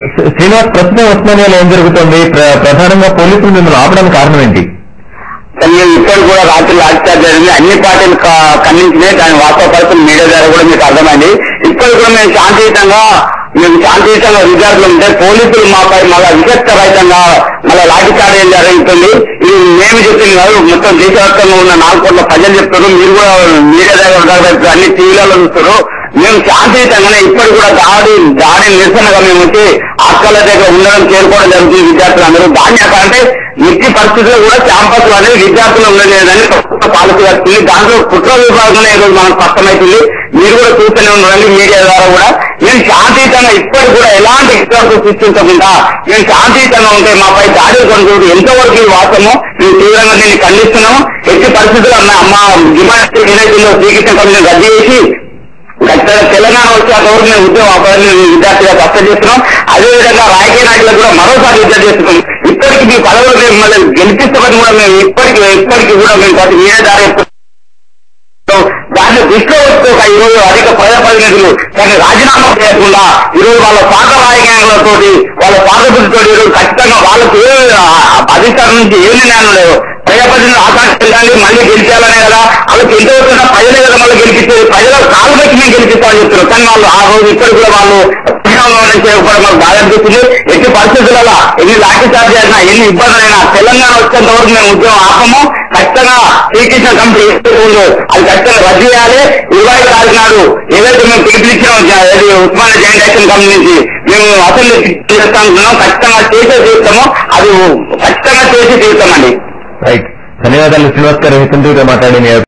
శ్రీనివాస్, ప్రస్తుతం ఉస్మానియాలో ఏం జరుగుతుంది? ప్రధానంగా పోలీసులు మిమ్మల్ని ఆపడానికి కారణం ఏంటి? ఇక్కడ కూడా రాత్రి లాఠీచార్జ్ జరిగింది. అన్ని పార్టీలు ఖండించినాయి. దాని వాస్తవ పరిస్థితులు మీడియా ద్వారా కూడా మీకు అర్థమైంది. ఇక్కడ కూడా మేము శాంతియుతంగా విద్యార్థులు ఉంటే పోలీసులు మాపై మళ్ళా విచక్షరహితంగా మళ్ళా లాఠీచార్జ్ జరుగుతుంది. ఇది మేము చెప్పింది కాదు, మొత్తం దేశవ్యాప్తంగా ఉన్న 4 కోట్ల ప్రజలు చెప్తున్నారు. మీరు కూడా మీడియా దగ్గర అన్ని టీవీలలో చూస్తారు. మేము శాంతియుతంగానే ఇప్పటికి కూడా దాడి నిరసనగా మేము వచ్చి అక్కల దగ్గర ఉండడం చేరుకోవడం జరుగుతుంది. విద్యార్థులందరూ దాన్ని అంటే ఎట్టి పరిస్థితుల్లో కూడా క్యాంపస్ అనేది విద్యార్థులు ఉండలేదని ప్రభుత్వ పాలసీ వస్తుంది. దాంట్లో కుట్ర విభాగంలో ఈరోజు మనకు స్పష్టమవుతుంది. మీరు కూడా చూస్తూనే ఉండండి మీడియా ద్వారా కూడా. మేము శాంతియుతంగా ఇప్పటికి కూడా ఎలాంటి విశ్వాసం సృష్టించకుండా మేము శాంతియుతంగా ఉంటే మాపై దాడులు కొనుగోలు ఎంతవరకు ఇది వాస్తవమో మేము తీవ్రంగా దీన్ని ఖండిస్తున్నాము. ఎట్టి పరిస్థితుల్లో అమ్మ డిమాండ్ ఏదైతుందో శ్రీకృష్ణ కమిషన్ రద్దు చేసి ఖచ్చితంగా తెలంగాణ వచ్చాక వరకు మేము ఉద్యమం అపరాధులు విద్యార్థిగా స్పష్టం చేస్తున్నాం. అదేవిధంగా రాజకీయ నాయకులకు కూడా మరోసారి విద్యార్థి చేస్తున్నాం. ఇప్పటికీ మీ పదవులు మిమ్మల్ని గెలిపిస్తామని కూడా మేము ఇప్పటికీ కూడా మేము ప్రతి మీడియా ద్వారా దాన్ని దృష్టిలో వస్తూ ఈరోజు అధిక ప్రజాప్రతినిధులు దాన్ని రాజీనామా చేయకుండా ఈరోజు వాళ్ళ పాత రాజకీయాలతో వాళ్ళ పాత బుద్ధితో ఈరోజు ఖచ్చితంగా వాళ్ళకి అధికారం నుంచి ఏ నిర్ణయాలు లేవు. ప్రజాప్రతినిధులు ఆకాంక్షించాలి, మళ్ళీ గెలిచాలనే కదా వాళ్ళకి ఎంత అవుతున్నా ప్రజలే కదా మళ్ళీ గెలిపించేది. ప్రజల కాలు పెట్టి మేము గెలిపిస్తామని చెప్తున్నారు. కానీ వాళ్ళు ఆ రోజు ఇప్పటికి కూడా వాళ్ళు చేయకపోవడం మాకు బాగా అనిపిస్తుంది. ఎట్టి పరిస్థితులలో ఎన్ని లాఠీచార్జ్ చేసినా ఎన్ని ఇబ్బందులైనా తెలంగాణ వచ్చేంత వరకు మేము ఉద్యమం ఆపము. ఖచ్చితంగా శ్రీకృష్ణ కమిటీ ఉందో అది ఖచ్చితంగా రద్దు చేయాలి. 25 తారీఖు నాడు ఏదైతే మేము పిలిపించాం ఉస్మానియా జాయింట్ యాక్షన్ కమిటీ నుంచి మేము అసెంబ్లీ చేస్తాం. ఖచ్చితంగా చేస్తాము. అది ఖచ్చితంగా చేసి తీరుతామండి. రైట్, ధన్యవాదాలు శ్రీనివాస్ గారు. మాట్లాడి